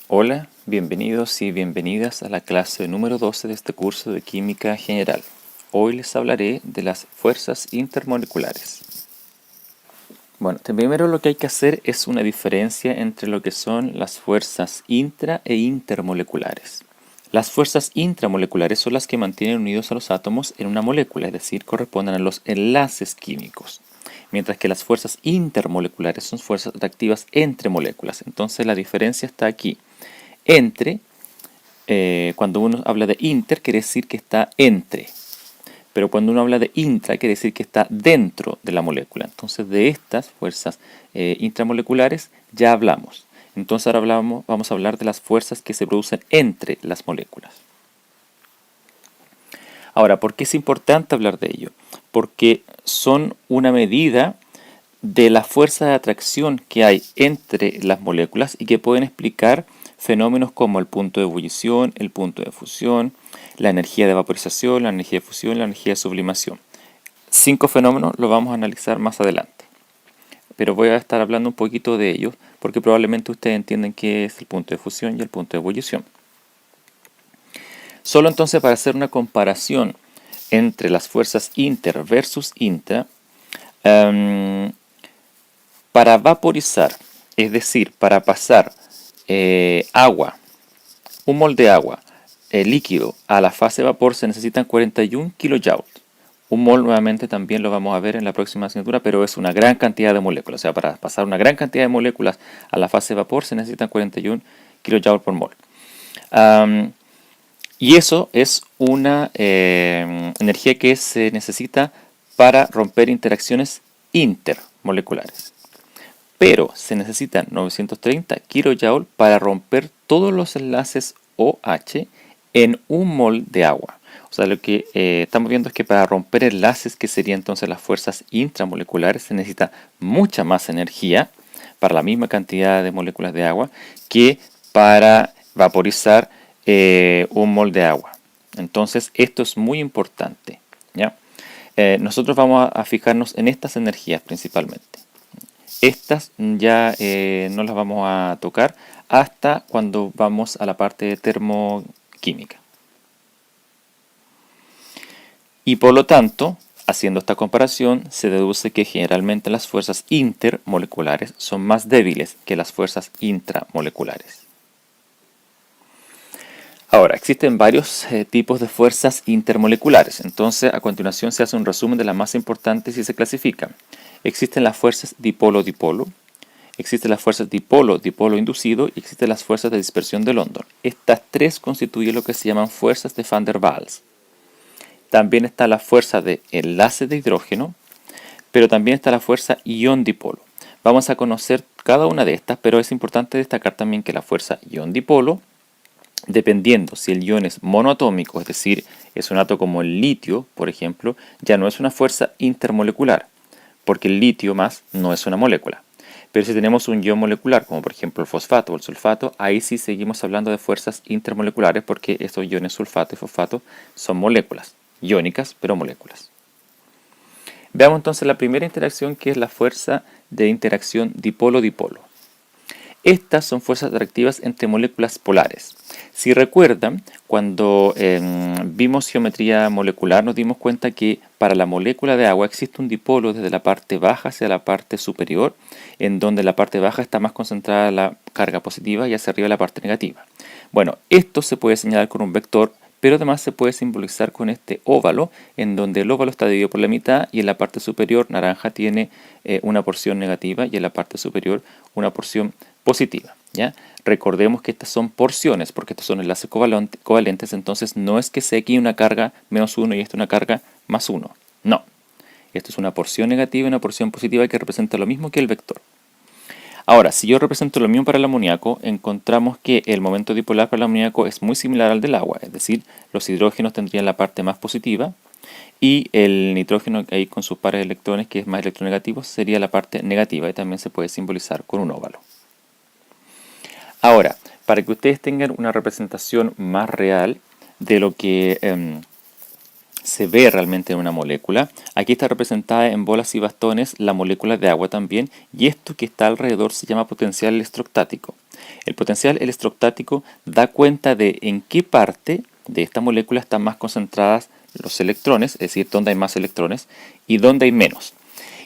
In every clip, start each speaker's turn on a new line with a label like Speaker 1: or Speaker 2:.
Speaker 1: Hola, bienvenidos y bienvenidas a la clase número 12 de este curso de Química General. Hoy les hablaré de las fuerzas intermoleculares. Bueno, primero lo que hay que hacer es una diferencia entre lo que son las fuerzas intra e intermoleculares. Las fuerzas intramoleculares son las que mantienen unidos a los átomos en una molécula, es decir, corresponden a los enlaces químicos. Mientras que las fuerzas intermoleculares son fuerzas atractivas entre moléculas. Entonces la diferencia está aquí. Entre, cuando uno habla de inter, quiere decir que está entre. Pero cuando uno habla de intra, quiere decir que está dentro de la molécula. Entonces, de estas fuerzas intramoleculares ya hablamos. Entonces, ahora vamos a hablar de las fuerzas que se producen entre las moléculas. Ahora, ¿por qué es importante hablar de ello? Porque son una medida de la fuerza de atracción que hay entre las moléculas y que pueden explicar fenómenos como el punto de ebullición, el punto de fusión, la energía de vaporización, la energía de fusión, la energía de sublimación. 5 fenómenos los vamos a analizar más adelante, pero voy a estar hablando un poquito de ellos porque probablemente ustedes entienden qué es el punto de fusión y el punto de ebullición. Solo entonces para hacer una comparación entre las fuerzas inter versus intra, para vaporizar, es decir, para pasar agua, un mol de agua líquido a la fase de vapor se necesitan 41 kilojoules. Un mol nuevamente también lo vamos a ver en la próxima asignatura, pero es una gran cantidad de moléculas. O sea, para pasar una gran cantidad de moléculas a la fase de vapor se necesitan 41 kilojoules por mol. Y eso es una energía que se necesita para romper interacciones intermoleculares. Pero se necesitan 930 kJ para romper todos los enlaces OH en un mol de agua. O sea, lo que estamos viendo es que para romper enlaces, que serían entonces las fuerzas intramoleculares, se necesita mucha más energía para la misma cantidad de moléculas de agua que para vaporizar un mol de agua. Entonces, esto es muy importante, ¿ya? Nosotros vamos a fijarnos en estas energías principalmente. Estas ya no las vamos a tocar hasta cuando vamos a la parte de termoquímica. Y por lo tanto, haciendo esta comparación, se deduce que generalmente las fuerzas intermoleculares son más débiles que las fuerzas intramoleculares. Ahora, existen varios tipos de fuerzas intermoleculares. Entonces, a continuación se hace un resumen de las más importantes y se clasifican. Existen las fuerzas dipolo-dipolo, existen las fuerzas dipolo-dipolo inducido y existen las fuerzas de dispersión de London. Estas tres constituyen lo que se llaman fuerzas de Van der Waals. También está la fuerza de enlace de hidrógeno, pero también está la fuerza ión-dipolo. Vamos a conocer cada una de estas, pero es importante destacar también que la fuerza ión-dipolo, dependiendo si el ion es monoatómico, es decir, es un átomo como el litio, por ejemplo, ya no es una fuerza intermolecular, porque el litio más no es una molécula. Pero si tenemos un ion molecular, como por ejemplo el fosfato o el sulfato, ahí sí seguimos hablando de fuerzas intermoleculares porque estos iones sulfato y fosfato son moléculas, iónicas, pero moléculas. Veamos entonces la primera interacción, que es la fuerza de interacción dipolo-dipolo. Estas son fuerzas atractivas entre moléculas polares. Si recuerdan, cuando vimos geometría molecular nos dimos cuenta que para la molécula de agua existe un dipolo desde la parte baja hacia la parte superior, en donde la parte baja está más concentrada la carga positiva y hacia arriba la parte negativa. Bueno, esto se puede señalar con un vector, pero además se puede simbolizar con este óvalo, en donde el óvalo está dividido por la mitad y en la parte superior naranja tiene una porción negativa y en la parte superior una porción positiva, ¿ya? Recordemos que estas son porciones, porque estos son enlaces covalentes, entonces no es que sea aquí una carga menos 1 y esta una carga más 1. No. Esto es una porción negativa y una porción positiva que representa lo mismo que el vector. Ahora, si yo represento lo mismo para el amoníaco, encontramos que el momento dipolar para el amoníaco es muy similar al del agua, es decir, los hidrógenos tendrían la parte más positiva y el nitrógeno ahí con sus pares de electrones, que es más electronegativo, sería la parte negativa y también se puede simbolizar con un óvalo. Ahora, para que ustedes tengan una representación más real de lo que se ve realmente en una molécula. Aquí está representada en bolas y bastones la molécula de agua también, y esto que está alrededor se llama potencial electrostático. El potencial electrostático da cuenta de en qué parte de esta molécula están más concentradas los electrones, es decir, dónde hay más electrones y dónde hay menos.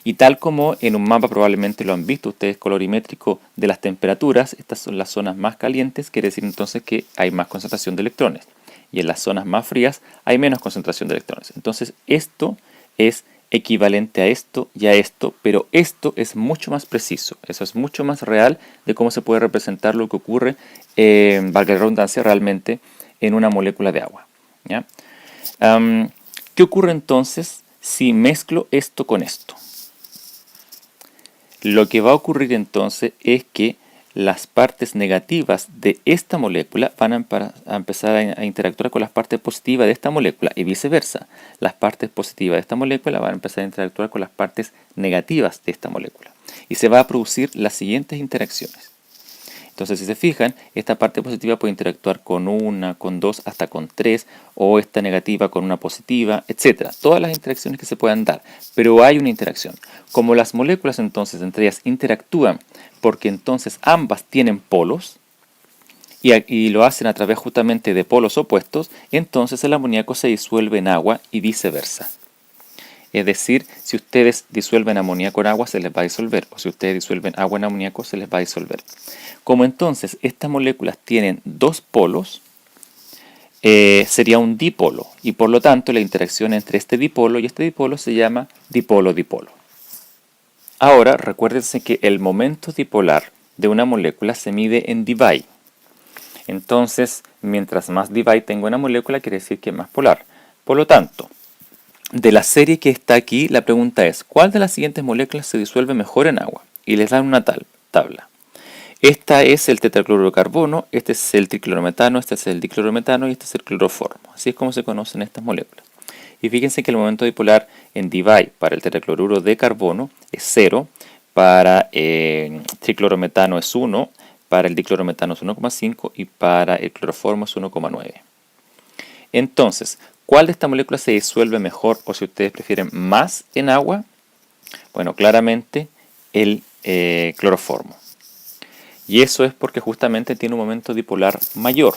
Speaker 1: Y tal como en un mapa probablemente lo han visto ustedes colorimétrico de las temperaturas, estas son las zonas más calientes, quiere decir entonces que hay más concentración de electrones. Y en las zonas más frías hay menos concentración de electrones. Entonces esto es equivalente a esto y a esto, pero esto es mucho más preciso, eso es mucho más real de cómo se puede representar lo que ocurre, valga la redundancia, realmente en una molécula de agua. ¿Ya? ¿Qué ocurre entonces si mezclo esto con esto? Lo que va a ocurrir entonces es que las partes negativas de esta molécula van a empezar a interactuar con las partes positivas de esta molécula y viceversa. Las partes positivas de esta molécula van a empezar a interactuar con las partes negativas de esta molécula. Y se va a producir las siguientes interacciones. Entonces, si se fijan, esta parte positiva puede interactuar con una, con dos, hasta con tres, o esta negativa con una positiva, etc. Todas las interacciones que se puedan dar, pero hay una interacción. Como las moléculas entonces entre ellas interactúan porque entonces ambas tienen polos, y lo hacen a través justamente de polos opuestos, entonces el amoníaco se disuelve en agua y viceversa. Es decir, si ustedes disuelven amoníaco en agua, se les va a disolver. O si ustedes disuelven agua en amoníaco, se les va a disolver. Como entonces estas moléculas tienen dos polos, sería un dipolo. Y por lo tanto, la interacción entre este dipolo y este dipolo se llama dipolo-dipolo. Ahora, recuérdense que el momento dipolar de una molécula se mide en dBi. Entonces, mientras más dBi tenga una molécula, quiere decir que es más polar. Por lo tanto, de la serie que está aquí, la pregunta es, ¿cuál de las siguientes moléculas se disuelve mejor en agua? Y les dan una tabla. Esta es el tetracloruro de carbono, este es el triclorometano, este es el diclorometano y este es el cloroformo. Así es como se conocen estas moléculas. Y fíjense que el momento dipolar en dBi para el tetracloruro de carbono es 0, para triclorometano es 1, para el diclorometano es 1,5 y para el cloroformo es 1,9. Entonces, ¿cuál de estas moléculas se disuelve mejor o si ustedes prefieren más en agua? Bueno, claramente el cloroformo. Y eso es porque justamente tiene un momento dipolar mayor.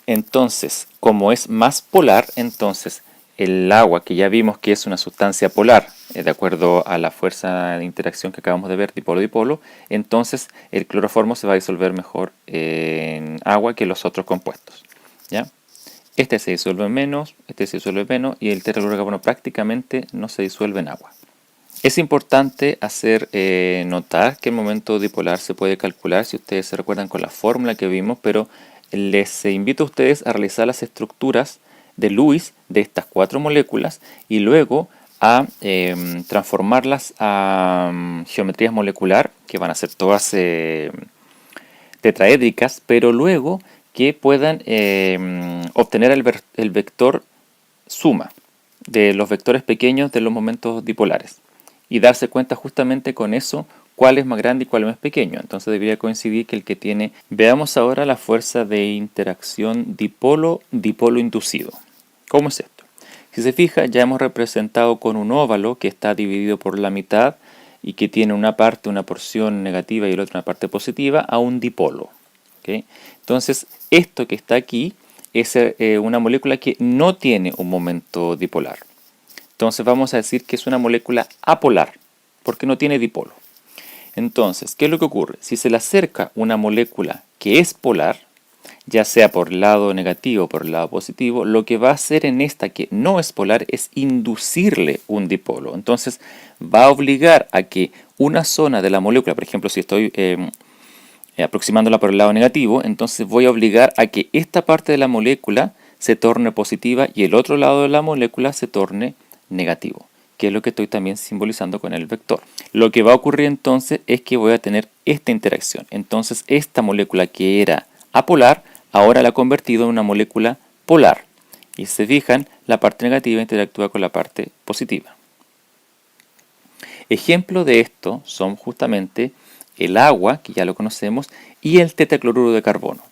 Speaker 1: Entonces, como es más polar, entonces el agua, que ya vimos que es una sustancia polar, de acuerdo a la fuerza de interacción que acabamos de ver, dipolo-dipolo, entonces el cloroformo se va a disolver mejor en agua que los otros compuestos. ¿Ya? Este se disuelve menos, este se disuelve menos y el tetracloruro de carbono prácticamente no se disuelve en agua. Es importante hacer notar que el momento dipolar se puede calcular, si ustedes se recuerdan con la fórmula que vimos, pero les invito a ustedes a realizar las estructuras de Lewis de estas cuatro moléculas y luego a transformarlas a geometrías molecular, que van a ser todas tetraédricas, pero luego que puedan obtener el vector suma de los vectores pequeños de los momentos dipolares y darse cuenta justamente con eso cuál es más grande y cuál es más pequeño. Entonces debería coincidir que el que tiene... Veamos ahora la fuerza de interacción dipolo-dipolo inducido. ¿Cómo es esto? Si se fija, ya hemos representado con un óvalo que está dividido por la mitad y que tiene una parte, una porción negativa y la otra una parte positiva, a un dipolo. ¿Okay? Entonces, esto que está aquí es una molécula que no tiene un momento dipolar. Entonces vamos a decir que es una molécula apolar, porque no tiene dipolo. Entonces, ¿qué es lo que ocurre? Si se le acerca una molécula que es polar, ya sea por el lado negativo o por el lado positivo, lo que va a hacer en esta que no es polar es inducirle un dipolo. Entonces va a obligar a que una zona de la molécula, por ejemplo, si estoy aproximándola por el lado negativo, entonces voy a obligar a que esta parte de la molécula se torne positiva y el otro lado de la molécula se torne negativo, que es lo que estoy también simbolizando con el vector. Lo que va a ocurrir entonces es que voy a tener esta interacción. Entonces esta molécula que era apolar, ahora la he convertido en una molécula polar. Y si se fijan, la parte negativa interactúa con la parte positiva. Ejemplo de esto son justamente el agua, que ya lo conocemos, y el tetracloruro de carbono.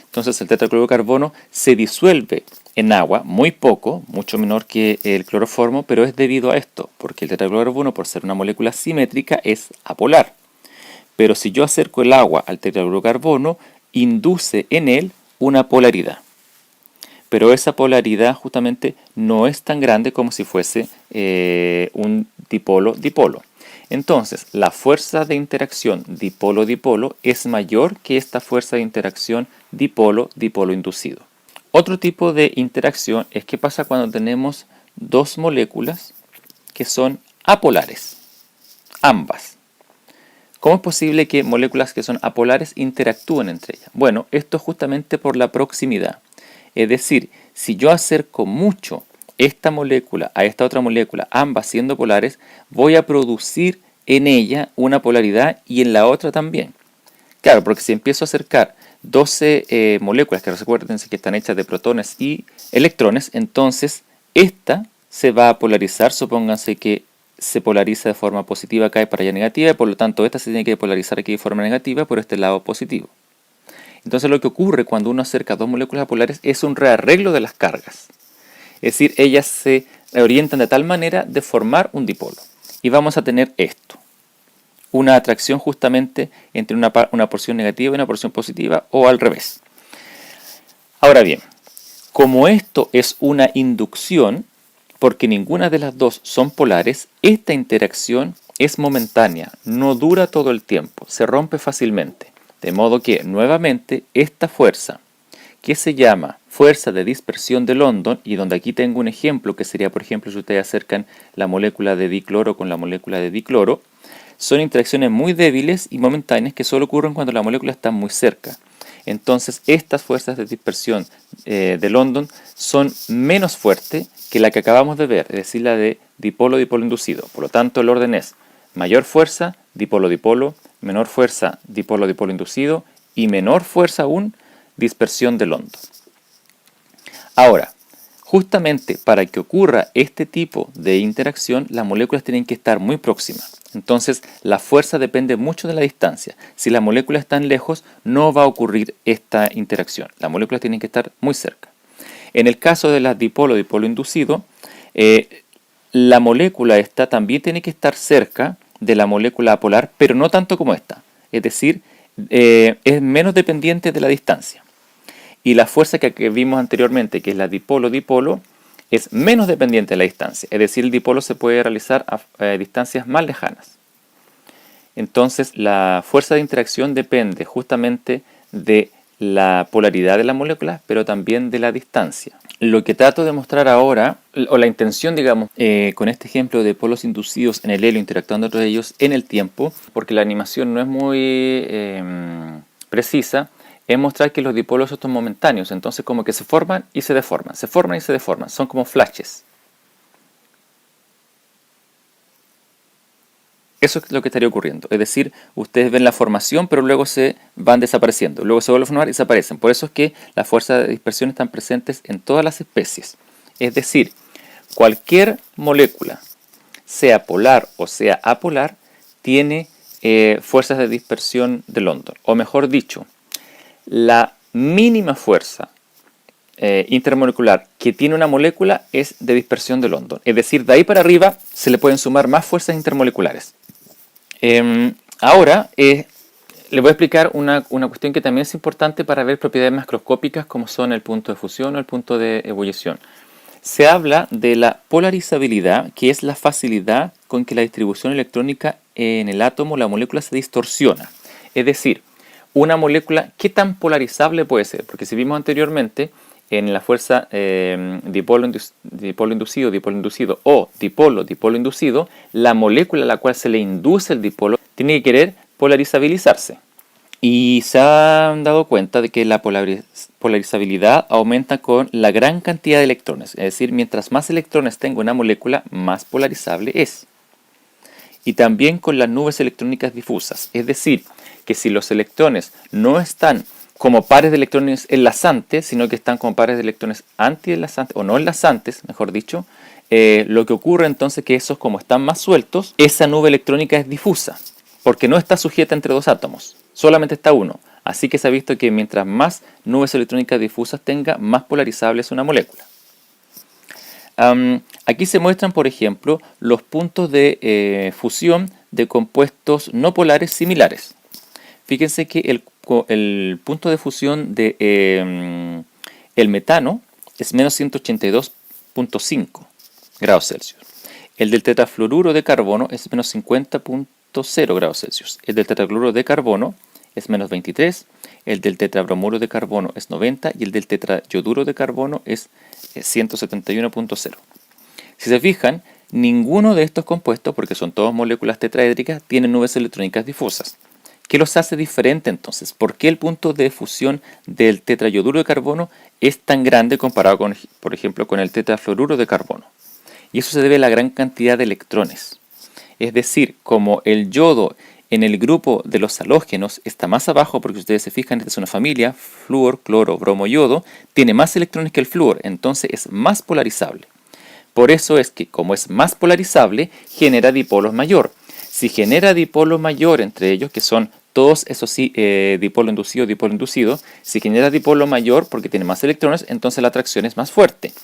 Speaker 1: Entonces el tetraclorocarbono se disuelve en agua, muy poco, mucho menor que el cloroformo, pero es debido a esto, porque el tetraclorocarbono, por ser una molécula simétrica, es apolar. Pero si yo acerco el agua al tetraclorocarbono, induce en él una polaridad. Pero esa polaridad justamente no es tan grande como si fuese un dipolo-dipolo. Entonces, la fuerza de interacción dipolo-dipolo es mayor que esta fuerza de interacción dipolo-dipolo inducido. Otro tipo de interacción es qué pasa cuando tenemos dos moléculas que son apolares, ambas. ¿Cómo es posible que moléculas que son apolares interactúen entre ellas? Bueno, esto es justamente por la proximidad. Es decir, si yo acerco mucho esta molécula a esta otra molécula, ambas siendo polares, voy a producir en ella una polaridad y en la otra también. Claro, porque si empiezo a acercar 12 moléculas, que recuerden que están hechas de protones y electrones, entonces esta se va a polarizar, supónganse que se polariza de forma positiva acá y para allá negativa, y por lo tanto esta se tiene que polarizar aquí de forma negativa por este lado positivo. Entonces lo que ocurre cuando uno acerca dos moléculas polares es un rearreglo de las cargas. Es decir, ellas se orientan de tal manera de formar un dipolo. Y vamos a tener esto. Una atracción justamente entre una porción negativa y una porción positiva o al revés. Ahora bien, como esto es una inducción, porque ninguna de las dos son polares, esta interacción es momentánea, no dura todo el tiempo, se rompe fácilmente. De modo que, nuevamente, esta fuerza, que se llama fuerza de dispersión de London, y donde aquí tengo un ejemplo que sería, por ejemplo, si ustedes acercan la molécula de dicloro con la molécula de dicloro, son interacciones muy débiles y momentáneas que solo ocurren cuando la molécula está muy cerca. Entonces, estas fuerzas de dispersión de London son menos fuertes que la que acabamos de ver, es decir, la de dipolo-dipolo inducido. Por lo tanto, el orden es mayor fuerza, dipolo-dipolo, menor fuerza, dipolo-dipolo inducido, y menor fuerza aún, dispersión de London. Ahora, justamente para que ocurra este tipo de interacción, las moléculas tienen que estar muy próximas. Entonces, la fuerza depende mucho de la distancia. Si las moléculas están lejos, no va a ocurrir esta interacción. Las moléculas tienen que estar muy cerca. En el caso de las dipolo-dipolo inducido, la molécula esta también tiene que estar cerca de la molécula apolar, pero no tanto como esta. Es decir, es menos dependiente de la distancia. Y la fuerza que vimos anteriormente, que es la dipolo-dipolo, es menos dependiente de la distancia. Es decir, el dipolo se puede realizar a distancias más lejanas. Entonces, la fuerza de interacción depende justamente de la polaridad de la molécula, pero también de la distancia. Lo que trato de mostrar ahora, o la intención, digamos, con este ejemplo de polos inducidos en el helio interactuando entre ellos en el tiempo, porque la animación no es muy precisa, es mostrar que los dipolos son momentáneos, entonces como que se forman y se deforman, se forman y se deforman, son como flashes. Eso es lo que estaría ocurriendo, es decir, ustedes ven la formación pero luego se van desapareciendo, luego se vuelven a formar y desaparecen. Por eso es que las fuerzas de dispersión están presentes en todas las especies. Es decir, cualquier molécula, sea polar o sea apolar, tiene fuerzas de dispersión de London, o mejor dicho, la mínima fuerza intermolecular que tiene una molécula es de dispersión de London. Es decir, de ahí para arriba se le pueden sumar más fuerzas intermoleculares. Ahora les voy a explicar una cuestión que también es importante para ver propiedades macroscópicas como son el punto de fusión o el punto de ebullición. Se habla de la polarizabilidad, que es la facilidad con que la distribución electrónica en el átomo, la molécula, se distorsiona. Es decir, una molécula, ¿qué tan polarizable puede ser? Porque si vimos anteriormente, en la fuerza dipolo inducido o dipolo inducido, la molécula a la cual se le induce el dipolo tiene que querer polarizabilizarse. Y se han dado cuenta de que la polarizabilidad aumenta con la gran cantidad de electrones. Es decir, mientras más electrones tenga una molécula, más polarizable es. Y también con las nubes electrónicas difusas. Es decir, que si los electrones no están como pares de electrones enlazantes, sino que están como pares de electrones antienlazantes, o no enlazantes, mejor dicho, lo que ocurre entonces es que esos, como están más sueltos, esa nube electrónica es difusa, porque no está sujeta entre dos átomos, solamente está uno. Así que se ha visto que mientras más nubes electrónicas difusas tenga, más polarizable es una molécula. Aquí se muestran, por ejemplo, los puntos de fusión de compuestos no polares similares. Fíjense que el punto de fusión de el metano es menos 182.5 grados Celsius. El del tetrafluoruro de carbono es menos 50.0 grados Celsius. El del tetracloruro de carbono es menos 23. El del tetrabromuro de carbono es 90 y el del tetrayoduro de carbono es 171.0. Si se fijan, ninguno de estos compuestos, porque son todas moléculas tetraédricas, tienen nubes electrónicas difusas. ¿Qué los hace diferentes entonces? ¿Por qué el punto de fusión del tetrayoduro de carbono es tan grande comparado con, por ejemplo, con el tetrafluoruro de carbono? Y eso se debe a la gran cantidad de electrones. Es decir, como el yodo en el grupo de los halógenos está más abajo, porque ustedes se fijan, esta es una familia, flúor, cloro, bromo, yodo, tiene más electrones que el flúor, entonces es más polarizable. Por eso es que, como es más polarizable, genera dipolos mayor. Si genera dipolo mayor entre ellos, que son todos esos sí, dipolo inducido, si genera dipolo mayor porque tiene más electrones, entonces la atracción es más fuerte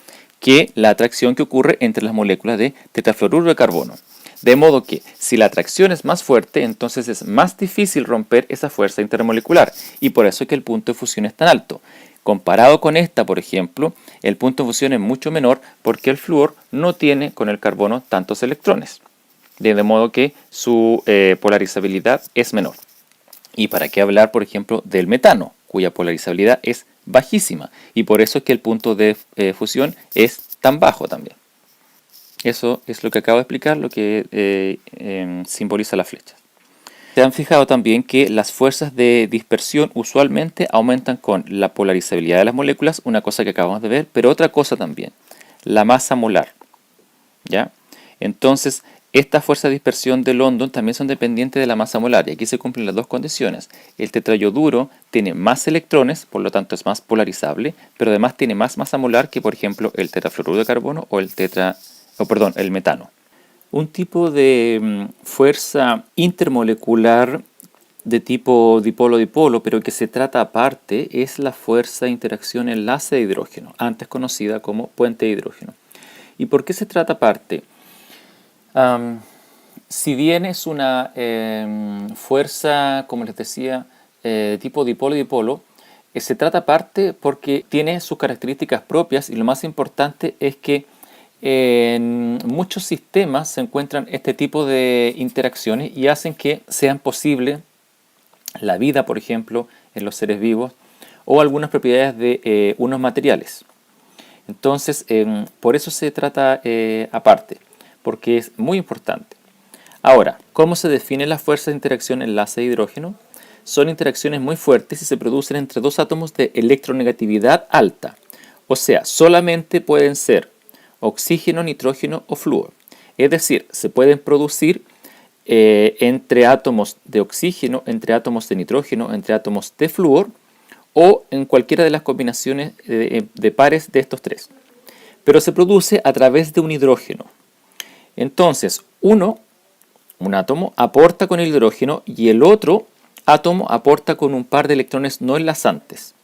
Speaker 1: que la atracción que ocurre entre las moléculas de tetrafluoruro de carbono. De modo que, si la atracción es más fuerte, entonces es más difícil romper esa fuerza intermolecular, y por eso es que el punto de fusión es tan alto. Comparado con esta, por ejemplo, el punto de fusión es mucho menor porque el flúor no tiene con el carbono tantos electrones. De modo que su polarizabilidad es menor. ¿Y para qué hablar, por ejemplo, del metano, cuya polarizabilidad es bajísima? Y por eso es que el punto de fusión es tan bajo también. Eso es lo que acabo de explicar, lo que simboliza la flecha. Se han fijado también que las fuerzas de dispersión usualmente aumentan con la polarizabilidad de las moléculas, una cosa que acabamos de ver, pero otra cosa también, la masa molar. ¿Ya? Entonces, estas fuerzas de dispersión de London también son dependientes de la masa molar, y aquí se cumplen las dos condiciones. El tetrayoduro tiene más electrones, por lo tanto es más polarizable, pero además tiene más masa molar que, por ejemplo, el tetrafluoruro de carbono o el metano. Un tipo de fuerza intermolecular de tipo dipolo-dipolo, pero que se trata aparte, es la fuerza de interacción enlace de hidrógeno, antes conocida como puente de hidrógeno. ¿Y por qué se trata aparte? Si bien es una fuerza, como les decía, tipo dipolo-dipolo, se trata aparte porque tiene sus características propias, y lo más importante es que en muchos sistemas se encuentran este tipo de interacciones y hacen que sean posible la vida, por ejemplo, en los seres vivos, o algunas propiedades de unos materiales. Entonces, por eso se trata aparte, porque es muy importante. Ahora, ¿cómo se definen las fuerzas de interacción enlace de hidrógeno? Son interacciones muy fuertes y se producen entre dos átomos de electronegatividad alta. O sea, solamente pueden ser oxígeno, nitrógeno o flúor. Es decir, se pueden producir entre átomos de oxígeno, entre átomos de nitrógeno, entre átomos de flúor, o en cualquiera de las combinaciones de pares de estos tres. Pero se produce a través de un hidrógeno. Entonces, un átomo aporta con el hidrógeno y el otro átomo aporta con un par de electrones no enlazantes.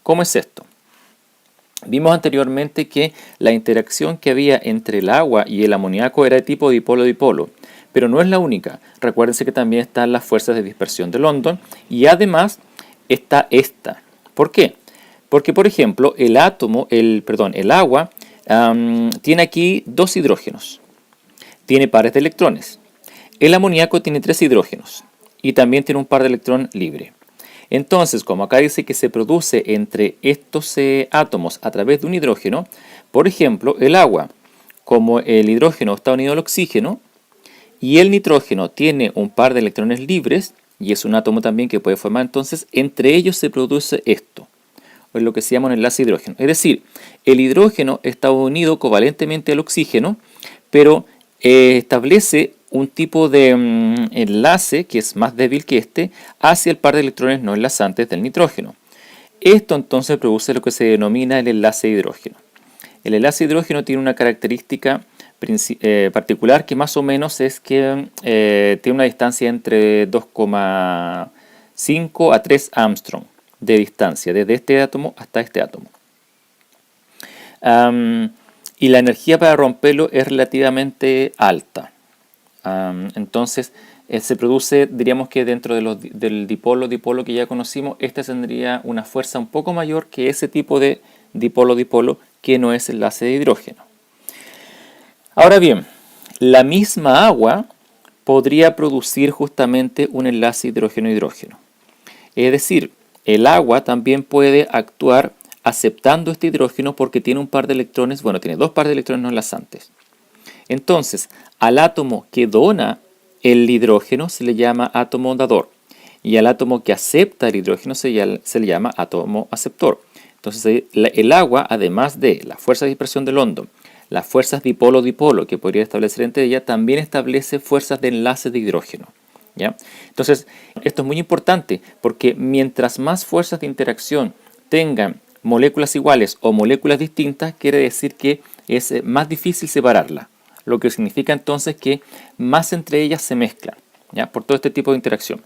Speaker 1: ¿Cómo es esto? Vimos anteriormente que la interacción que había entre el agua y el amoníaco era de tipo dipolo-dipolo, pero no es la única. Recuérdense que también están las fuerzas de dispersión de London y además está esta. ¿Por qué? Porque, por ejemplo, el agua tiene aquí dos hidrógenos, tiene pares de electrones. El amoníaco tiene 3 hidrógenos y también tiene un par de electrón libre. Entonces, como acá dice que se produce entre estos átomos a través de un hidrógeno, por ejemplo, el agua, como el hidrógeno está unido al oxígeno y el nitrógeno tiene un par de electrones libres y es un átomo también que puede formar, entonces entre ellos se produce esto, o es lo que se llama un enlace hidrógeno. Es decir, el hidrógeno está unido covalentemente al oxígeno, pero establece un tipo de enlace que es más débil que este hacia el par de electrones no enlazantes del nitrógeno. Esto entonces produce lo que se denomina el enlace de hidrógeno. El enlace de hidrógeno tiene una característica particular que más o menos es que tiene una distancia entre 2,5 a 3 Armstrong. de distancia, desde este átomo hasta este átomo. Y la energía para romperlo es relativamente alta. Entonces se produce, diríamos que dentro del dipolo-dipolo que ya conocimos, este tendría una fuerza un poco mayor que ese tipo de dipolo-dipolo que no es enlace de hidrógeno. Ahora bien, la misma agua podría producir justamente un enlace hidrógeno-hidrógeno. Es decir, el agua también puede actuar aceptando este hidrógeno porque tiene un par de electrones, bueno, tiene dos pares de electrones no enlazantes. Entonces, al átomo que dona el hidrógeno se le llama átomo dador y al átomo que acepta el hidrógeno se le llama átomo aceptor. Entonces, el agua, además de la fuerza de dispersión del hondo, las fuerzas dipolo-dipolo que podría establecer entre ellas, también establece fuerzas de enlace de hidrógeno. ¿Ya? Entonces, esto es muy importante porque mientras más fuerzas de interacción tengan moléculas iguales o moléculas distintas, quiere decir que es más difícil separarlas, lo que significa entonces que más entre ellas se mezclan, ¿ya? Por todo este tipo de interacción.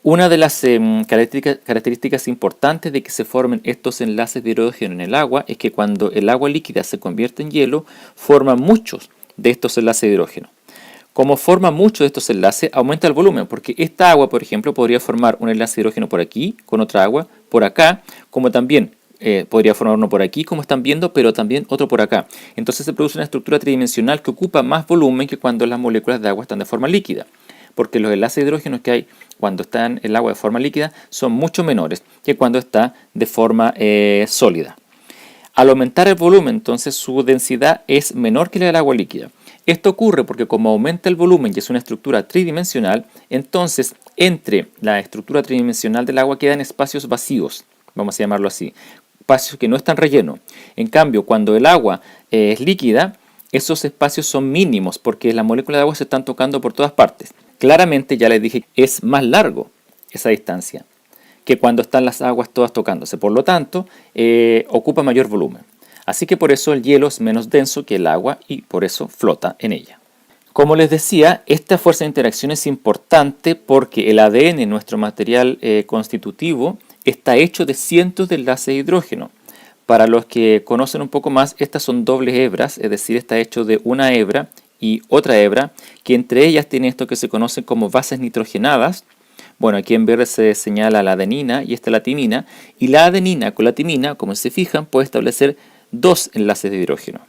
Speaker 1: Una de las características importantes de que se formen estos enlaces de hidrógeno en el agua es que cuando el agua líquida se convierte en hielo, forma muchos de estos enlaces de hidrógeno. Como forma muchos de estos enlaces, aumenta el volumen, porque esta agua, por ejemplo, podría formar un enlace de hidrógeno por aquí, con otra agua, por acá, como también podría formar uno por aquí, como están viendo, pero también otro por acá. Entonces se produce una estructura tridimensional que ocupa más volumen que cuando las moléculas de agua están de forma líquida, porque los enlaces de hidrógeno que hay cuando está en el agua de forma líquida son mucho menores que cuando está de forma sólida. Al aumentar el volumen, entonces su densidad es menor que la del agua líquida. Esto ocurre porque como aumenta el volumen y es una estructura tridimensional, entonces entre la estructura tridimensional del agua quedan espacios vacíos, vamos a llamarlo así, espacios que no están rellenos. En cambio, cuando el agua es líquida, esos espacios son mínimos porque las moléculas de agua se están tocando por todas partes. Claramente, ya les dije, es más largo esa distancia que cuando están las aguas todas tocándose. Por lo tanto, ocupa mayor volumen. Así que por eso el hielo es menos denso que el agua y por eso flota en ella. Como les decía, esta fuerza de interacción es importante porque el ADN, nuestro material constitutivo, está hecho de cientos de enlaces de hidrógeno. Para los que conocen un poco más, estas son dobles hebras, es decir, está hecho de una hebra y otra hebra, que entre ellas tiene esto que se conoce como bases nitrogenadas. Bueno, aquí en verde se señala la adenina y esta la timina, y la adenina con la timina, como se fijan, puede establecer dos enlaces de hidrógeno.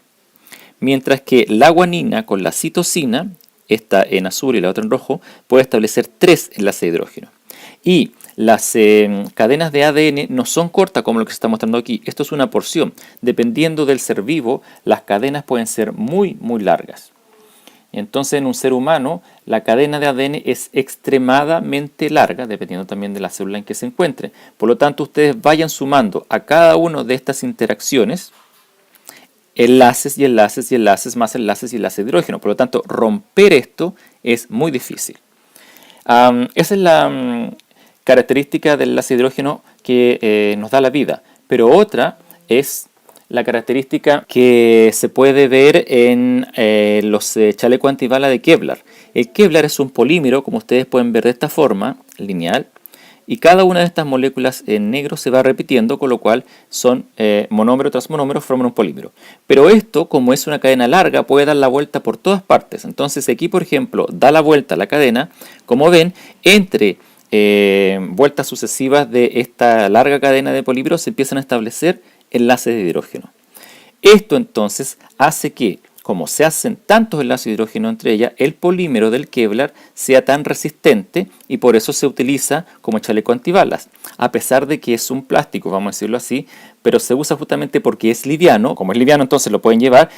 Speaker 1: Mientras que la guanina con la citosina, esta en azul y la otra en rojo, puede establecer tres enlaces de hidrógeno. Y las cadenas de ADN no son cortas como lo que se está mostrando aquí. Esto es una porción. Dependiendo del ser vivo, las cadenas pueden ser muy largas. Entonces en un ser humano la cadena de ADN es extremadamente larga, dependiendo también de la célula en que se encuentre. Por lo tanto, ustedes vayan sumando a cada una de estas interacciones enlaces y enlaces y enlaces más enlaces y enlaces de hidrógeno. Por lo tanto, romper esto es muy difícil. Esa es la característica del enlace de hidrógeno que nos da la vida. Pero otra es la característica que se puede ver en los chalecos antibala de Kevlar. El Kevlar es un polímero, como ustedes pueden ver de esta forma, lineal, y cada una de estas moléculas en negro se va repitiendo, con lo cual son monómero tras monómero, forman un polímero. Pero esto, como es una cadena larga, puede dar la vuelta por todas partes. Entonces aquí, por ejemplo, da la vuelta a la cadena, como ven, entre vueltas sucesivas de esta larga cadena de polímeros se empiezan a establecer enlaces de hidrógeno. Esto entonces hace que, como se hacen tantos enlaces de hidrógeno entre ellas, el polímero del Kevlar sea tan resistente y por eso se utiliza como chaleco antibalas. A pesar de que es un plástico, vamos a decirlo así, pero se usa justamente porque es liviano. Como es liviano, entonces lo pueden llevar,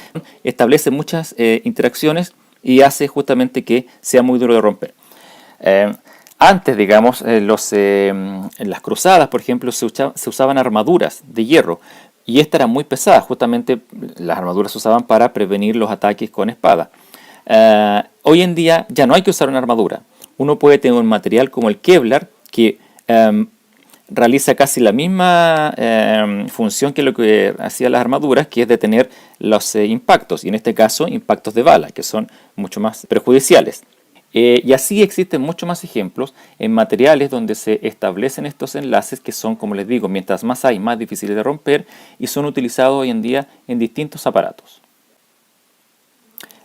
Speaker 1: establece muchas interacciones y hace justamente que sea muy duro de romper. Antes, digamos, en las cruzadas, por ejemplo, se usaban armaduras de hierro y esta era muy pesada. Justamente las armaduras se usaban para prevenir los ataques con espada. Hoy en día ya no hay que usar una armadura. Uno puede tener un material como el Kevlar que realiza casi la misma función que lo que hacían las armaduras, que es detener los impactos, y en este caso impactos de bala, que son mucho más perjudiciales. Y así existen muchos más ejemplos en materiales donde se establecen estos enlaces que son, como les digo, mientras más hay, más difíciles de romper y son utilizados hoy en día en distintos aparatos.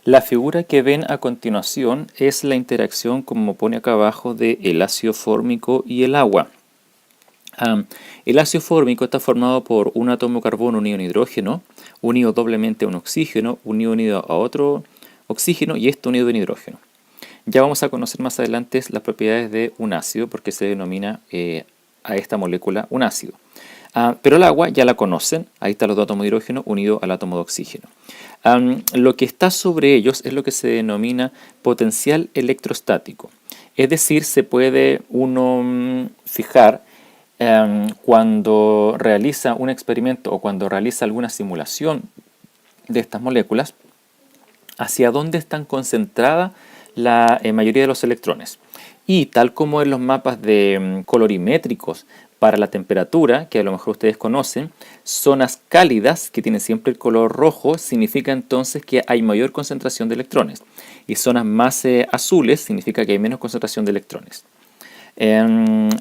Speaker 1: La figura que ven a continuación es la interacción, como pone acá abajo, del ácido fórmico y el agua. El ácido fórmico está formado por un átomo de carbono unido a un hidrógeno, unido doblemente a un oxígeno, unido a otro oxígeno y esto unido a un hidrógeno. Ya vamos a conocer más adelante las propiedades de un ácido porque se denomina a esta molécula un ácido. Pero el agua ya la conocen, ahí están los dos átomos de hidrógeno unidos al átomo de oxígeno. Lo que está sobre ellos es lo que se denomina potencial electrostático. Es decir, se puede uno fijar cuando realiza un experimento o cuando realiza alguna simulación de estas moléculas, hacia dónde están concentradas la mayoría de los electrones. Y tal como en los mapas de colorimétricos para la temperatura, que a lo mejor ustedes conocen, zonas cálidas que tienen siempre el color rojo significa entonces que hay mayor concentración de electrones. Y zonas más azules significa que hay menos concentración de electrones.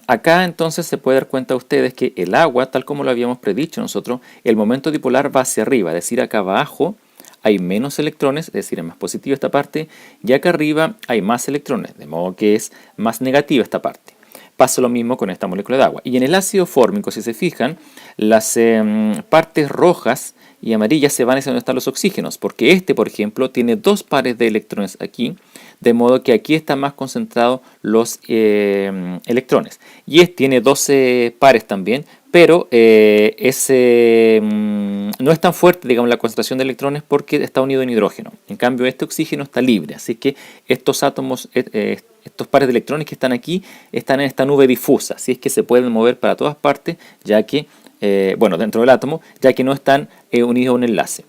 Speaker 1: Acá entonces se puede dar cuenta ustedes que el agua, tal como lo habíamos predicho nosotros, el momento dipolar va hacia arriba, es decir, acá abajo hay menos electrones, es decir, es más positiva esta parte, y acá arriba hay más electrones, de modo que es más negativa esta parte. Pasa lo mismo con esta molécula de agua. Y en el ácido fórmico, si se fijan, las partes rojas y amarillas se van hacia donde están los oxígenos, porque este, por ejemplo, tiene dos pares de electrones aquí, de modo que aquí están más concentrados los electrones. Y este tiene 12 pares también, pero no es tan fuerte, digamos, la concentración de electrones porque está unido en hidrógeno. En cambio, este oxígeno está libre, así que estos átomos, estos pares de electrones que están aquí, están en esta nube difusa, así es que se pueden mover para todas partes, ya que, dentro del átomo, ya que no están unidos a un enlace.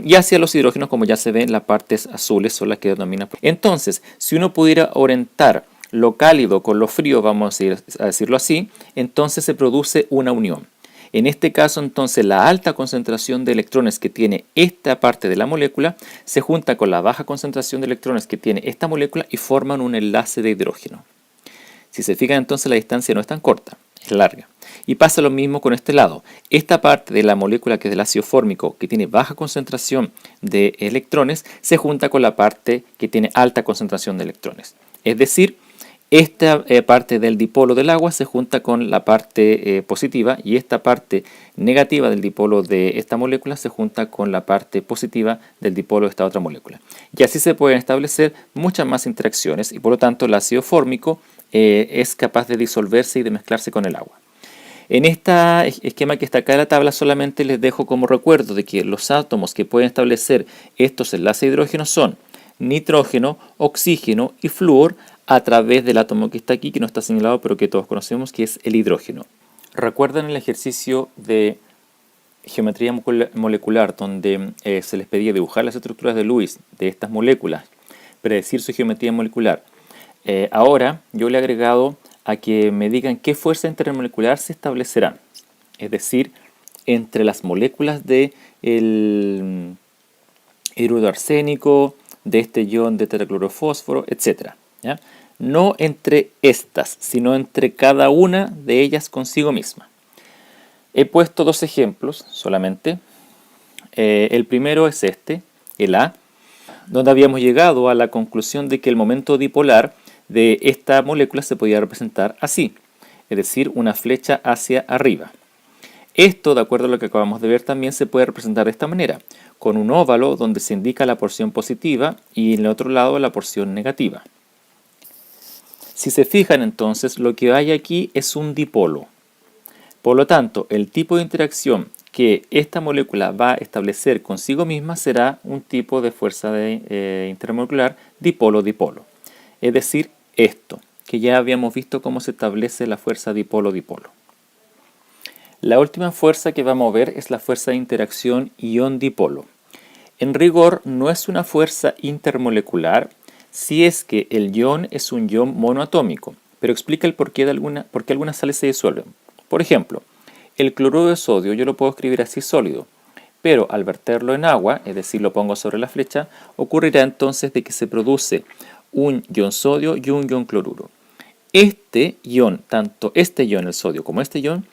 Speaker 1: Y hacia los hidrógenos, como ya se ven, las partes azules son las que denominan. Entonces, si uno pudiera orientar lo cálido con lo frío, vamos a decirlo así, entonces se produce una unión. En este caso, entonces, la alta concentración de electrones que tiene esta parte de la molécula se junta con la baja concentración de electrones que tiene esta molécula y forman un enlace de hidrógeno. Si se fijan, entonces la distancia no es tan corta, es larga. Y pasa lo mismo con este lado. Esta parte de la molécula que es del ácido fórmico, que tiene baja concentración de electrones, se junta con la parte que tiene alta concentración de electrones. Es decir, esta parte del dipolo del agua se junta con la parte positiva y esta parte negativa del dipolo de esta molécula se junta con la parte positiva del dipolo de esta otra molécula. Y así se pueden establecer muchas más interacciones y por lo tanto el ácido fórmico es capaz de disolverse y de mezclarse con el agua. En este esquema que está acá en la tabla solamente les dejo como recuerdo de que los átomos que pueden establecer estos enlaces de hidrógeno son nitrógeno, oxígeno y flúor a través del átomo que está aquí, que no está señalado pero que todos conocemos, que es el hidrógeno. ¿Recuerdan el ejercicio de geometría molecular donde se les pedía dibujar las estructuras de Lewis de estas moléculas, predecir su geometría molecular? Ahora yo le he agregado a que me digan qué fuerza intermolecular se establecerá, es decir, entre las moléculas del hidruro de arsénico, de este ion de tetraclorofósforo, etc. ¿Ya? No entre estas, sino entre cada una de ellas consigo misma. He puesto dos ejemplos solamente. El primero es este, el A, donde habíamos llegado a la conclusión de que el momento dipolar de esta molécula se podía representar así, es decir, una flecha hacia arriba. Esto, de acuerdo a lo que acabamos de ver, también se puede representar de esta manera, con un óvalo donde se indica la porción positiva y en el otro lado la porción negativa. Si se fijan entonces, lo que hay aquí es un dipolo. Por lo tanto, el tipo de interacción que esta molécula va a establecer consigo misma será un tipo de fuerza intermolecular dipolo-dipolo. Es decir, esto, que ya habíamos visto cómo se establece la fuerza dipolo-dipolo. La última fuerza que vamos a ver es la fuerza de interacción ion-dipolo. En rigor, no es una fuerza intermolecular si es que el ion es un ion monoatómico, pero explica el porqué algunas sales se disuelven. Por ejemplo, el cloruro de sodio yo lo puedo escribir así sólido, pero al verterlo en agua, es decir, lo pongo sobre la flecha, ocurrirá entonces de que se produce un ion sodio y un ion cloruro. Este ion, tanto este ion, el sodio, como este ion,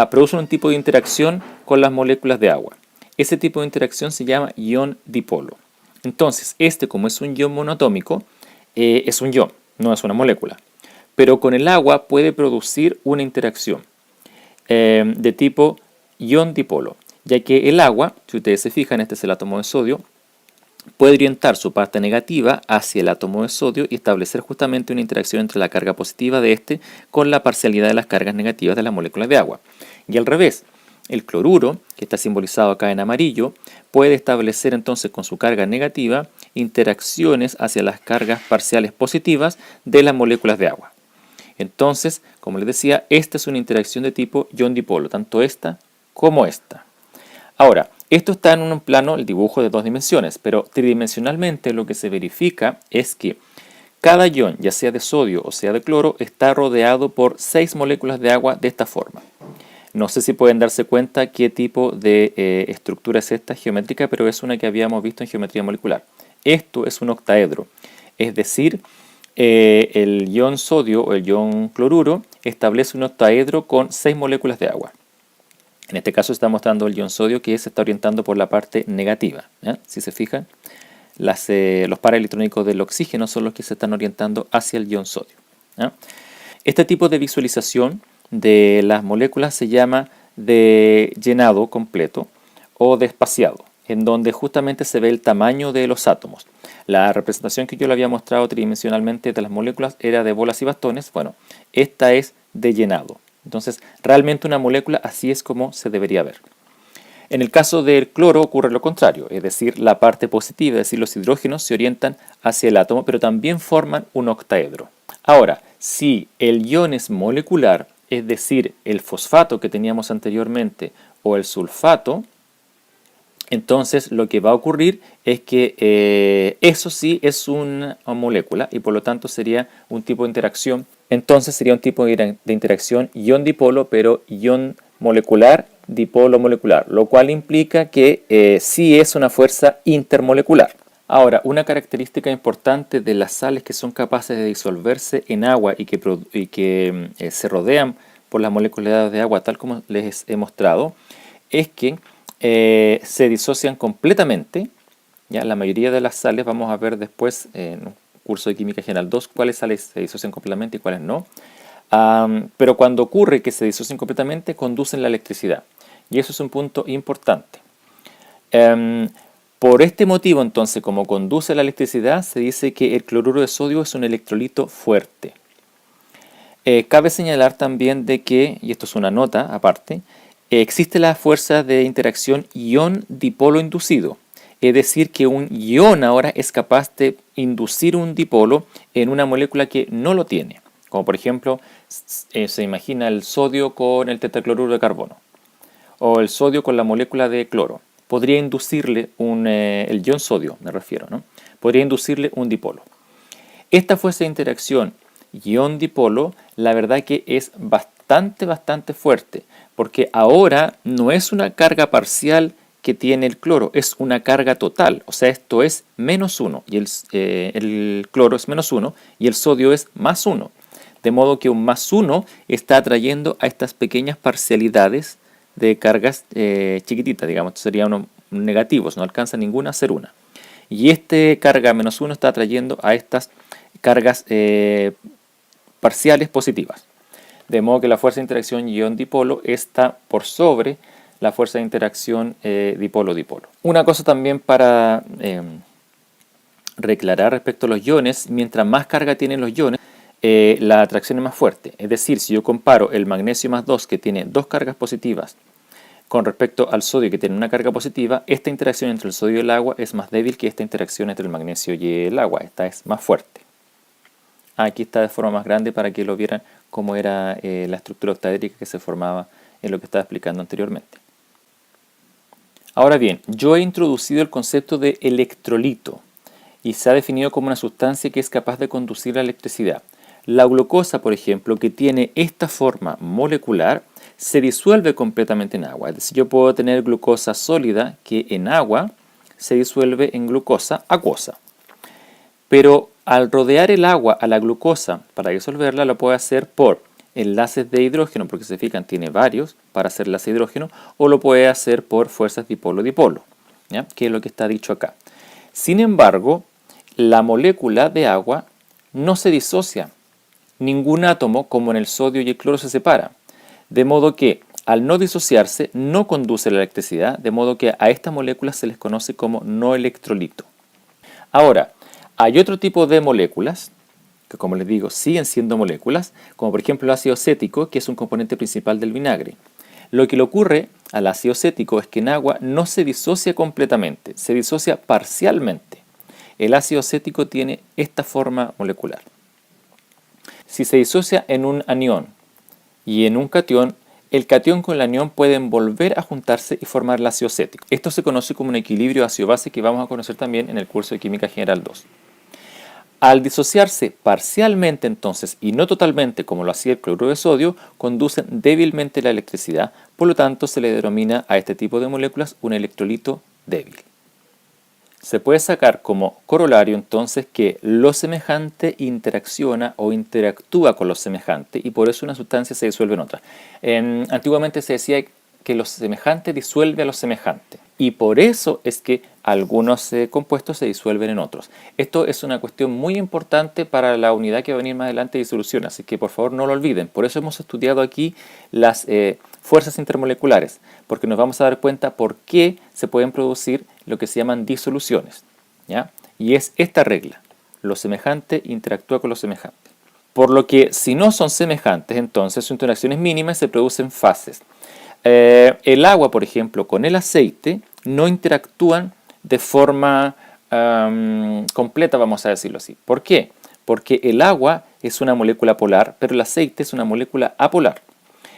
Speaker 1: producen un tipo de interacción con las moléculas de agua. Ese tipo de interacción se llama ion dipolo. Entonces, este, como es un ion monoatómico, es un ion, no es una molécula. Pero con el agua puede producir una interacción de tipo ion dipolo, ya que el agua, si ustedes se fijan, este es el átomo de sodio, puede orientar su parte negativa hacia el átomo de sodio y establecer justamente una interacción entre la carga positiva de este con la parcialidad de las cargas negativas de las moléculas de agua. Y al revés, el cloruro, que está simbolizado acá en amarillo, puede establecer entonces con su carga negativa interacciones hacia las cargas parciales positivas de las moléculas de agua. Entonces, como les decía, esta es una interacción de tipo ion-dipolo, tanto esta como esta. Ahora, esto está en un plano, el dibujo de 2 dimensiones, pero tridimensionalmente lo que se verifica es que cada ion, ya sea de sodio o sea de cloro, está rodeado por 6 moléculas de agua de esta forma. No sé si pueden darse cuenta qué tipo de estructura es esta geométrica, pero es una que habíamos visto en geometría molecular. Esto es un octaedro, es decir, el ion sodio o el ion cloruro establece un octaedro con 6 moléculas de agua. En este caso está mostrando el ion sodio que se está orientando por la parte negativa. Si se fijan, los paraelectrónicos del oxígeno son los que se están orientando hacia el ion sodio. Este tipo de visualización de las moléculas se llama de llenado completo o de espaciado, en donde justamente se ve el tamaño de los átomos. La representación que yo le había mostrado tridimensionalmente de las moléculas era de bolas y bastones. Bueno, esta es de llenado. Entonces, realmente una molécula así es como se debería ver. En el caso del cloro ocurre lo contrario, es decir, la parte positiva, es decir, los hidrógenos se orientan hacia el átomo, pero también forman un octaedro. Ahora, si el ion es molecular, es decir, el fosfato que teníamos anteriormente o el sulfato, entonces lo que va a ocurrir es que eso sí es una molécula y por lo tanto sería un tipo de interacción. Entonces sería un tipo de interacción ion-dipolo, pero ion molecular, dipolo molecular, lo cual implica que sí es una fuerza intermolecular. Ahora, una característica importante de las sales que son capaces de disolverse en agua y que se rodean por las moléculas de agua, tal como les he mostrado, es que se disocian completamente. ¿Ya? La mayoría de las sales, vamos a ver después en un curso de Química General 2, cuáles sales se disocian completamente y cuáles no. Pero cuando ocurre que se disocian completamente, conducen la electricidad. Y eso es un punto importante. Por este motivo, entonces, como conduce la electricidad, se dice que el cloruro de sodio es un electrolito fuerte. Cabe señalar también de que, y esto es una nota aparte, existe la fuerza de interacción ion-dipolo inducido. Es decir, que un ion ahora es capaz de inducir un dipolo en una molécula que no lo tiene. Como por ejemplo, se imagina el sodio con el tetracloruro de carbono. O el sodio con la molécula de cloro. Podría inducirle el ion sodio, me refiero, ¿no? Podría inducirle un dipolo. Esta fuerza de interacción ion-dipolo, la verdad que es bastante fuerte, porque ahora no es una carga parcial que tiene el cloro, es una carga total, o sea, esto es -1 y el cloro es -1 y el sodio es +1, de modo que un +1 está atrayendo a estas pequeñas parcialidades de cargas chiquititas, digamos, serían negativos, no alcanza ninguna a ser una. Y este carga -1 está atrayendo a estas cargas parciales positivas. De modo que la fuerza de interacción ion-dipolo está por sobre la fuerza de interacción dipolo-dipolo. Una cosa también para reclarar respecto a los iones, mientras más carga tienen los iones, la atracción es más fuerte. Es decir, si yo comparo el magnesio +2, que tiene 2 cargas positivas, con respecto al sodio, que tiene una carga positiva, esta interacción entre el sodio y el agua es más débil que esta interacción entre el magnesio y el agua. Esta es más fuerte. Aquí está de forma más grande para que lo vieran cómo era la estructura octaédrica que se formaba en lo que estaba explicando anteriormente. Ahora bien, yo he introducido el concepto de electrolito y se ha definido como una sustancia que es capaz de conducir la electricidad. La glucosa, por ejemplo, que tiene esta forma molecular, se disuelve completamente en agua. Es decir, yo puedo tener glucosa sólida que en agua se disuelve en glucosa acuosa. Pero Al rodear el agua a la glucosa para disolverla, lo puede hacer por enlaces de hidrógeno, porque se fijan, tiene varios para hacer enlace de hidrógeno, o lo puede hacer por fuerzas dipolo-dipolo, ¿ya? Que es lo que está dicho acá. Sin embargo, la molécula de agua no se disocia. Ningún átomo, como en el sodio y el cloro, se separa. De modo que, al no disociarse, no conduce la electricidad, de modo que a estas moléculas se les conoce como no electrolito. Ahora, hay otro tipo de moléculas, que como les digo, siguen siendo moléculas, como por ejemplo el ácido acético, que es un componente principal del vinagre. Lo que le ocurre al ácido acético es que en agua no se disocia completamente, se disocia parcialmente. El ácido acético tiene esta forma molecular. Si se disocia en un anión y en un catión, el catión con el anión pueden volver a juntarse y formar el ácido acético. Esto se conoce como un equilibrio ácido-base que vamos a conocer también en el curso de Química General 2. Al disociarse parcialmente entonces y no totalmente como lo hacía el cloruro de sodio, conducen débilmente la electricidad, por lo tanto se le denomina a este tipo de moléculas un electrolito débil. Se puede sacar como corolario entonces que lo semejante interacciona o interactúa con lo semejante y por eso una sustancia se disuelve en otra. Antiguamente se decía que lo semejante disuelve a lo semejante y por eso es que algunos compuestos se disuelven en otros. Esto es una cuestión muy importante para la unidad que va a venir más adelante de disolución, así que por favor no lo olviden. Por eso hemos estudiado aquí las fuerzas intermoleculares, porque nos vamos a dar cuenta por qué se pueden producir lo que se llaman disoluciones, ¿ya? Y es esta regla: lo semejante interactúa con lo semejante. Por lo que si no son semejantes, entonces su interacción es mínima y se producen fases. El agua, por ejemplo, con el aceite no interactúan de forma completa, vamos a decirlo así. ¿Por qué? Porque el agua es una molécula polar, pero el aceite es una molécula apolar.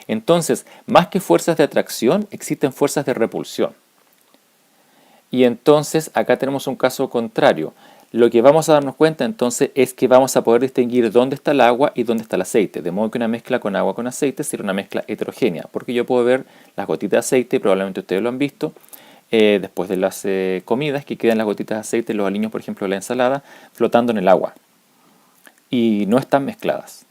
Speaker 1: Entonces, más que fuerzas de atracción, existen fuerzas de repulsión. Y entonces, acá tenemos un caso contrario. Lo que vamos a darnos cuenta entonces es que vamos a poder distinguir dónde está el agua y dónde está el aceite. De modo que una mezcla con agua con aceite será una mezcla heterogénea, porque yo puedo ver las gotitas de aceite, probablemente ustedes lo han visto, después de las comidas, que quedan las gotitas de aceite, los aliños, por ejemplo, de la ensalada, flotando en el agua. Y no están mezcladas.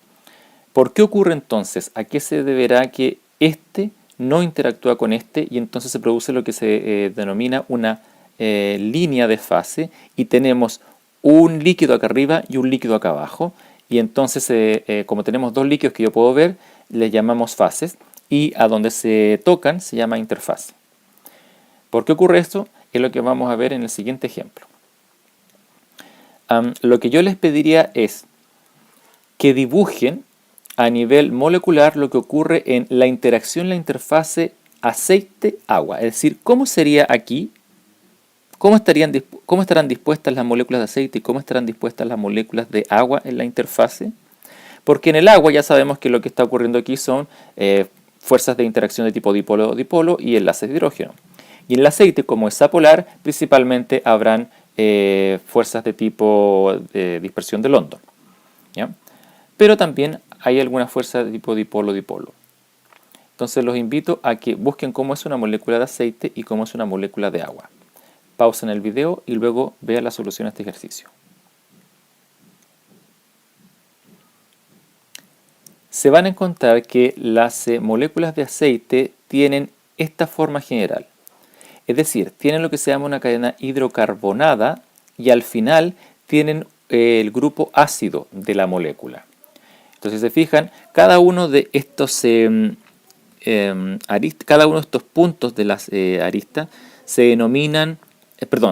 Speaker 1: ¿Por qué ocurre entonces? ¿A qué se deberá que este no interactúa con este y entonces se produce lo que se denomina una línea de fase y tenemos un líquido acá arriba y un líquido acá abajo y entonces como tenemos dos líquidos que yo puedo ver, les llamamos fases y a donde se tocan se llama interfase. ¿Por qué ocurre esto? Es lo que vamos a ver en el siguiente ejemplo. Lo que yo les pediría es que dibujen a nivel molecular lo que ocurre en la interacción, la interfase aceite-agua. Es decir, ¿cómo sería aquí? ¿Cómo estarán dispuestas las moléculas de aceite y cómo estarán dispuestas las moléculas de agua en la interfase? Porque en el agua ya sabemos que lo que está ocurriendo aquí son fuerzas de interacción de tipo dipolo-dipolo y enlaces de hidrógeno. Y en el aceite, como es apolar, principalmente habrán fuerzas de tipo de dispersión de London, ¿ya? Pero también hay alguna fuerza de tipo dipolo-dipolo. Entonces los invito a que busquen cómo es una molécula de aceite y cómo es una molécula de agua. Pausen el video y luego vean la solución a este ejercicio. Se van a encontrar que las moléculas de aceite tienen esta forma general. Es decir, tienen lo que se llama una cadena hidrocarbonada y al final tienen el grupo ácido de la molécula. Entonces, si se fijan, cada uno de estos puntos de las aristas se denominan,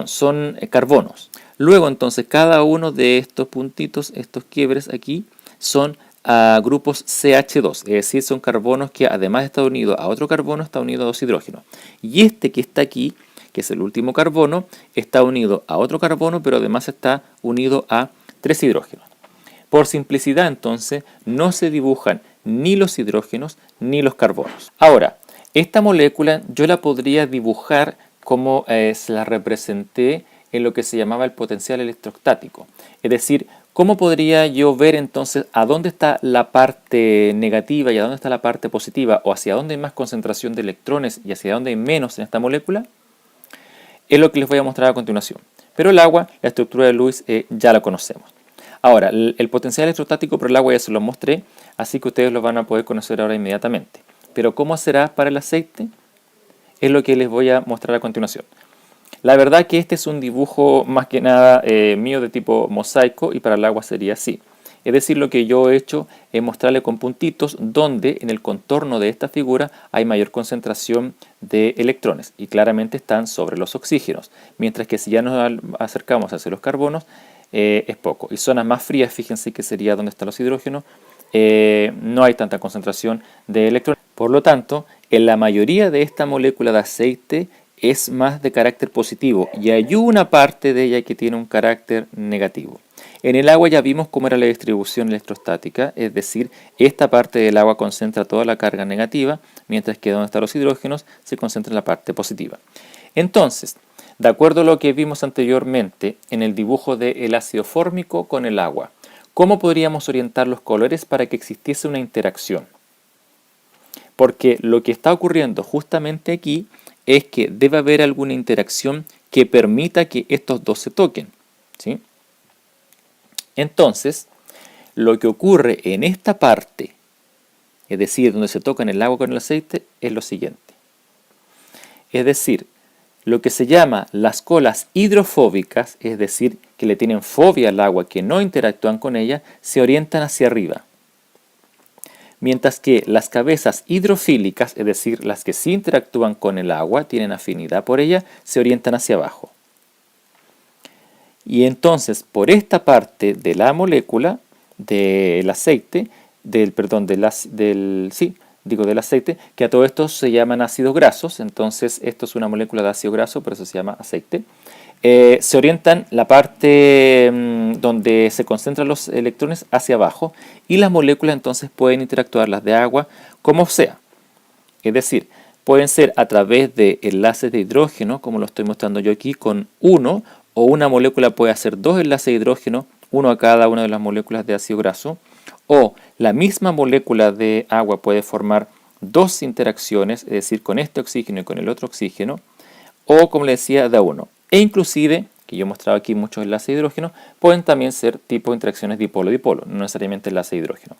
Speaker 1: son carbonos. Luego, entonces, cada uno de estos puntitos, estos quiebres aquí, son grupos CH2, es decir, son carbonos que además de estar unidos a otro carbono, está unido a dos hidrógenos. Y este que está aquí, que es el último carbono, está unido a otro carbono, pero además está unido a tres hidrógenos. Por simplicidad, entonces, no se dibujan ni los hidrógenos ni los carbonos. Ahora, esta molécula yo la podría dibujar como se la representé en lo que se llamaba el potencial electrostático. Es decir, ¿cómo podría yo ver entonces a dónde está la parte negativa y a dónde está la parte positiva? O hacia dónde hay más concentración de electrones y hacia dónde hay menos en esta molécula. Es lo que les voy a mostrar a continuación. Pero el agua, la estructura de Lewis, ya la conocemos. Ahora, el potencial electrostático por el agua ya se lo mostré, así que ustedes lo van a poder conocer ahora inmediatamente. Pero ¿cómo será para el aceite? Es lo que les voy a mostrar a continuación. La verdad que este es un dibujo más que nada mío de tipo mosaico y para el agua sería así. Es decir, lo que yo he hecho es mostrarle con puntitos donde en el contorno de esta figura hay mayor concentración de electrones y claramente están sobre los oxígenos, mientras que si ya nos acercamos hacia los carbonos es poco. Y zonas más frías, fíjense que sería donde están los hidrógenos, no hay tanta concentración de electrones. Por lo tanto, en la mayoría de esta molécula de aceite es más de carácter positivo y hay una parte de ella que tiene un carácter negativo. En el agua ya vimos cómo era la distribución electrostática, es decir, esta parte del agua concentra toda la carga negativa, mientras que donde están los hidrógenos se concentra en la parte positiva. Entonces, de acuerdo a lo que vimos anteriormente en el dibujo del ácido fórmico con el agua, ¿cómo podríamos orientar los colores para que existiese una interacción? Porque lo que está ocurriendo justamente aquí es que debe haber alguna interacción que permita que estos dos se toquen, ¿sí? Entonces, lo que ocurre en esta parte, es decir, donde se tocan el agua con el aceite, es lo siguiente. Es decir, lo que se llama las colas hidrofóbicas, es decir, que le tienen fobia al agua, que no interactúan con ella, se orientan hacia arriba. Mientras que las cabezas hidrofílicas, es decir, las que sí interactúan con el agua, tienen afinidad por ella, se orientan hacia abajo. Y entonces, por esta parte de la molécula del aceite, del aceite, que a todo esto se llaman ácidos grasos, entonces esto es una molécula de ácido graso, por eso se llama aceite, se orientan la parte donde se concentran los electrones hacia abajo y las moléculas entonces pueden interactuar, las de agua, como sea. Es decir, pueden ser a través de enlaces de hidrógeno, como lo estoy mostrando yo aquí, con uno, o una molécula puede hacer dos enlaces de hidrógeno, uno a cada una de las moléculas de ácido graso, o la misma molécula de agua puede formar dos interacciones, es decir, con este oxígeno y con el otro oxígeno, o como le decía, de a uno. E inclusive, que yo he mostrado aquí muchos enlaces de hidrógeno, pueden también ser tipo de interacciones dipolo-dipolo, no necesariamente enlace de hidrógeno.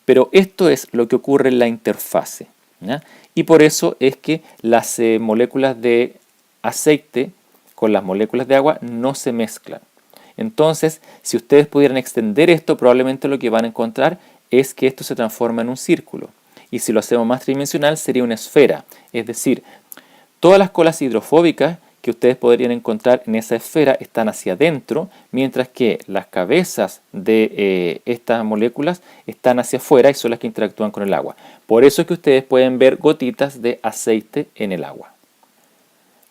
Speaker 1: Pero esto es lo que ocurre en la interfase, ¿ya? Y por eso es que las moléculas de aceite con las moléculas de agua no se mezclan. Entonces, si ustedes pudieran extender esto, probablemente lo que van a encontrar es que esto se transforma en un círculo. Y si lo hacemos más tridimensional, sería una esfera. Es decir, todas las colas hidrofóbicas que ustedes podrían encontrar en esa esfera están hacia adentro, mientras que las cabezas de estas moléculas están hacia afuera y son las que interactúan con el agua. Por eso es que ustedes pueden ver gotitas de aceite en el agua.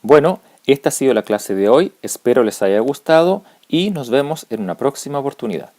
Speaker 1: Bueno, esta ha sido la clase de hoy, espero les haya gustado y nos vemos en una próxima oportunidad.